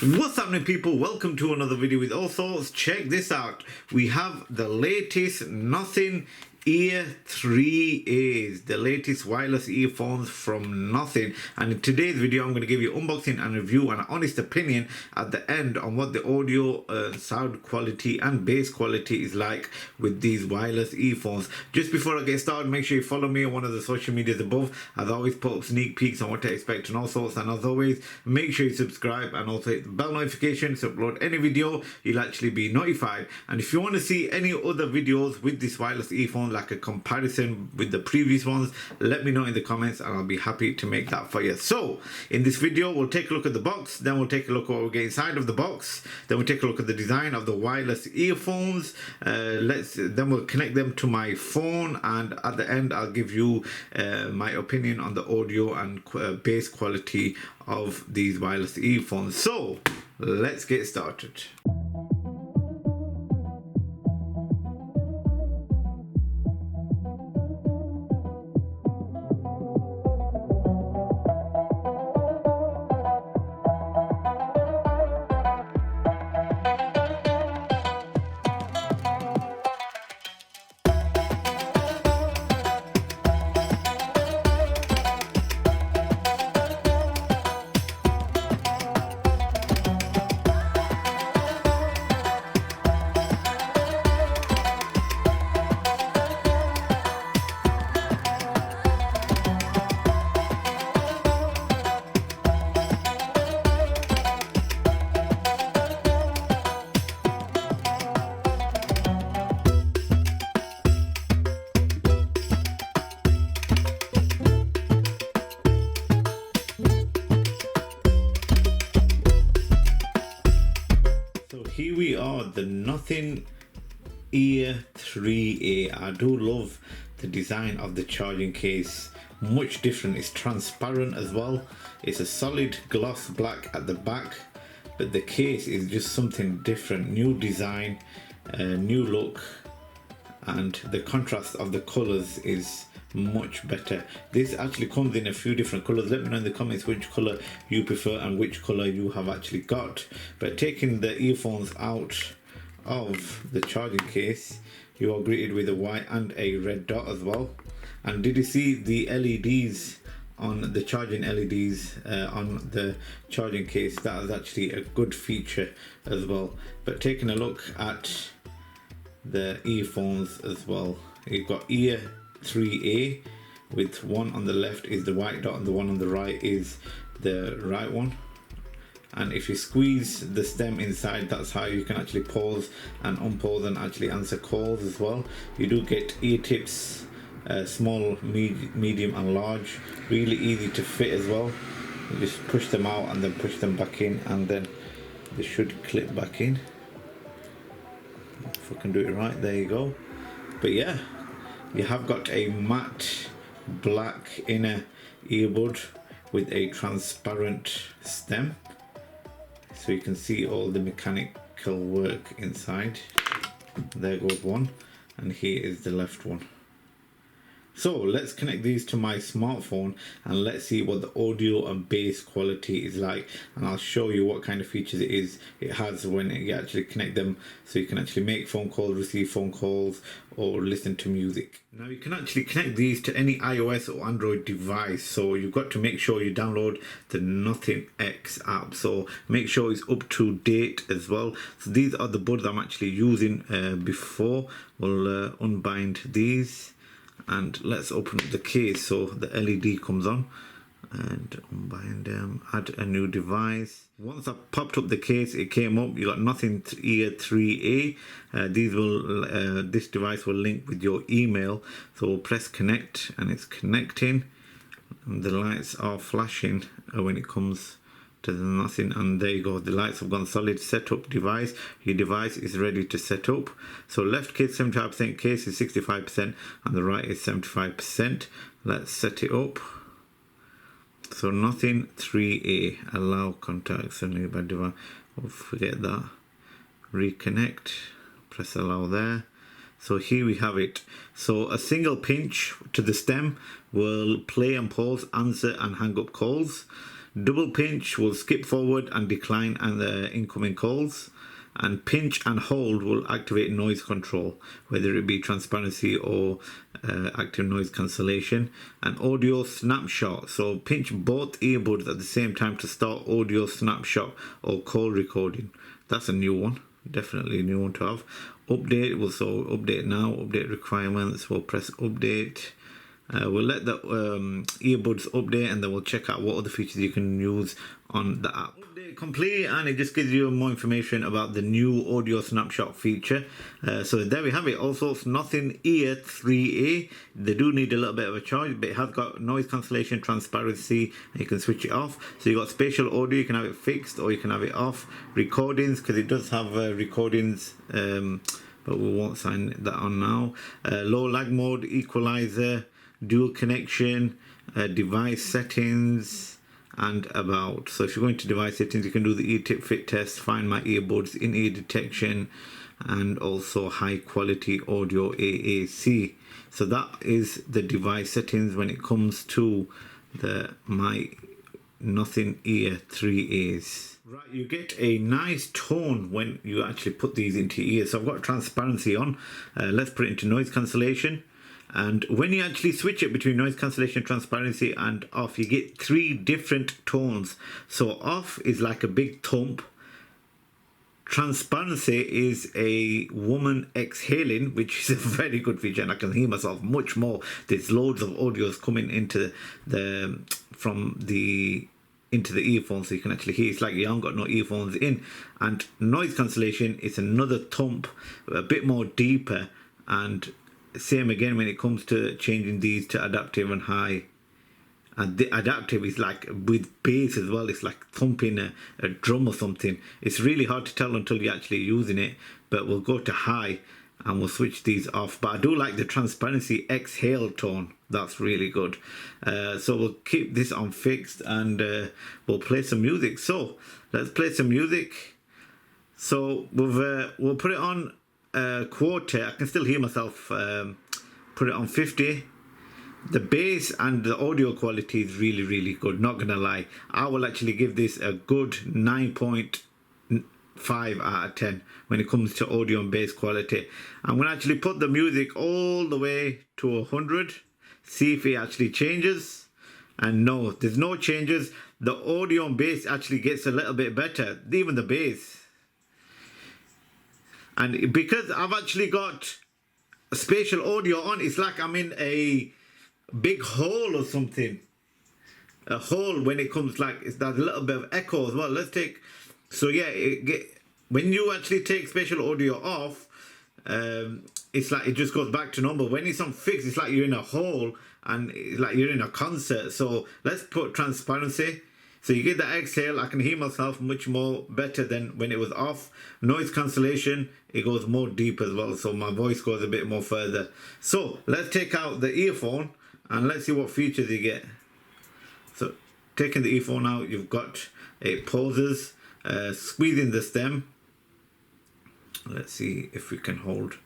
What's happening, people? Welcome to another video with Allsortzz. Check this out. We have the latest Nothing Ear 3As, the latest wireless earphones from Nothing. And in today's video, I'm going to give you unboxing and review and honest opinion at the end on what the audio, sound quality and bass quality is like with these wireless earphones. Just before I get started, make sure you follow me on one of the social medias above. As always, put up sneak peeks on what to expect and all sorts. And as always, make sure you subscribe and also hit the bell notification to upload any video. You'll actually be notified. And if you want to see any other videos with this wireless earphone, like a comparison with the previous ones, let me know in the comments and I'll be happy to make that for you. So in this video, we'll take a look at the box, then we'll take a look at what we get inside of the box, then we'll take a look at the design of the wireless earphones, then we'll connect them to my phone, and at the end I'll give you my opinion on the audio and bass quality of these wireless earphones. So let's get started. Here we are, the Nothing Ear 3A. I do love the design of the charging case, much different. It's transparent as well. It's a solid gloss black at the back, but the case is just something different. New design, new look, and the contrast of the colors is much better. This actually comes in a few different colors. Let me know in the comments which color you prefer and which color you have actually got. But taking the earphones out of the charging case, you are greeted with a white and a red dot as well. And did you see the LEDs on the charging LEDs on the charging case? That is actually a good feature as well. But taking a look at the earphones as well, you've got Ear 3A with one on the left is the white dot and the one on the right is the right one. And if you squeeze the stem inside, that's how you can actually pause and unpause and actually answer calls as well. You do get ear tips, small, medium and large, really easy to fit as well. You just push them out and then push them back in, and then they should clip back in. If I can do it right, there you go. But yeah, you have got a matte black inner earbud with a transparent stem, so you can see all the mechanical work inside. There goes one, and here is the left one. So let's connect these to my smartphone and let's see what the audio and bass quality is like, and I'll show you what kind of features it has when you actually connect them, so you can actually make phone calls, receive phone calls, or listen to music. Now you can actually connect these to any iOS or Android device, so you've got to make sure you download the Nothing X app, so make sure it's up to date as well. So these are the buds I'm actually using before. We'll unbind these and let's open up the case so the LED comes on, and unbind them, add a new device. Once I popped up the case, it came up, you got Nothing Ear 3A. This device will link with your email, so we'll press connect and it's connecting, and the lights are flashing when it comes to the Nothing, and there you go, the lights have gone solid. Setup device, your device is ready to set up. So left case 75%, case is 65%, and the right is 75%. Let's set it up. So Nothing 3A, allow contacts only by device. Oh, forget that. Reconnect, press allow there. So here we have it. So a single pinch to the stem will play and pause, answer and hang up calls. Double pinch will skip forward and decline and the incoming calls. And pinch and hold will activate noise control, whether it be transparency or active noise cancellation. And audio snapshot, so pinch both earbuds at the same time to start audio snapshot or call recording. That's a new one, definitely a new one to have. Update, will so update now, update requirements, we'll press update. We'll let the earbuds update, and then we'll check out what other features you can use on the app. Update complete, and it just gives you more information about the new audio snapshot feature. So there we have it. Allsortzz Nothing Ear 3A. They do need a little bit of a charge, but it has got noise cancellation, transparency, and you can switch it off. So you got spatial audio, you can have it fixed or you can have it off. Recordings, because it does have recordings, but we won't sign that on now. Low lag mode, equalizer, dual connection, device settings, and about. So if you're going to device settings, you can do the ear-tip fit test, find my earbuds, in-ear detection, and also high quality audio AAC. So that is the device settings when it comes to the my Nothing Ear 3As. Right, you get a nice tone when you actually put these into your ears. So I've got transparency on. Let's put it into noise cancellation. And when you actually switch it between noise cancellation, transparency, and off, you get 3 different tones. So off is like a big thump. Transparency is a woman exhaling, which is a very good feature, and I can hear myself much more. There's loads of audios coming into the into the earphones, so you can actually hear. It's like you haven't got no earphones in. And noise cancellation is another thump, a bit more deeper, and same again when it comes to changing these to adaptive and high. And the adaptive is like with bass as well. It's like thumping a drum or something. It's really hard to tell until you're actually using it. But we'll go to high and we'll switch these off. But I do like the transparency exhale tone. That's really good. So we'll keep this on fixed, and we'll play some music. So let's play some music. So we'll put it on quarter. I can still hear myself. Put it on 50. The bass and the audio quality is really, really good, not gonna lie. I will actually give this a good 9.5 out of 10 when it comes to audio and bass quality. I'm gonna actually put the music all the way to 100, see if it actually changes. And no, there's no changes. The audio and bass actually gets a little bit better, even the bass. And because I've actually got spatial audio on, it's like I'm in a big hole or something. A hole when it comes, like there's a little bit of echo as well. Let's take, so yeah, when you actually take spatial audio off, it's like it just goes back to normal. When it's on fixed, it's like you're in a hole and it's like you're in a concert. So let's put transparency. So you get the exhale. I can hear myself much more better than when it was off. Noise cancellation, it goes more deep as well, so my voice goes a bit more further. So let's take out the earphone and let's see what features you get. So taking the earphone out, you've got it pauses, squeezing the stem. Let's see if we can hold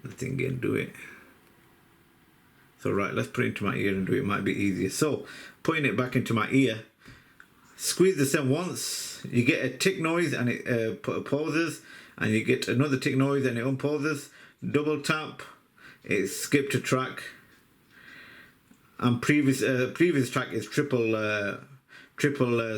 the thing and do it. So right, let's put it into my ear and do it. It might be easier. So putting it back into my ear, squeeze the stem once, you get a tick noise and it pauses, and you get another tick noise and it unpauses. Double tap, it skipped a track, and previous track is triple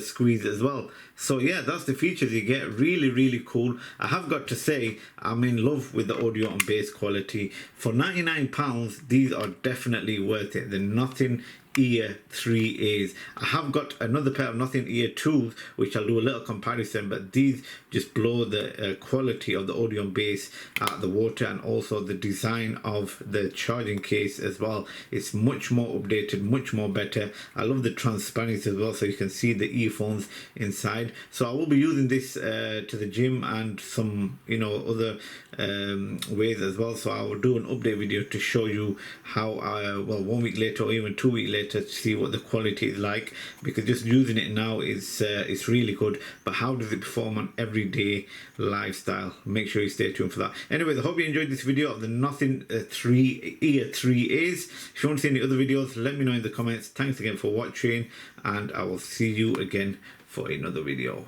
squeeze as well. So yeah, that's the features you get. Really, really cool. I have got to say, I'm in love with the audio and bass quality. For £99, these are definitely worth it. The Nothing Ear 3As. I have got another pair of Nothing Ear 2s, which I'll do a little comparison, but these just blow the quality of the audio and bass out of the water, and also the design of the charging case as well. It's much more updated, much more better. I love the transparency as well, so you can see the earphones inside. So I will be using this to the gym and some, you know, other ways as well. So I will do an update video to show you how well, 1 week later or even 2 weeks later later to see what the quality is like, because just using it now is it's really good. But how does it perform on everyday lifestyle? Make sure you stay tuned for that. Anyway, I hope you enjoyed this video of the Nothing 3 Ear 3As. If you want to see any other videos, let me know in the comments. Thanks again for watching, and I will see you again for another video.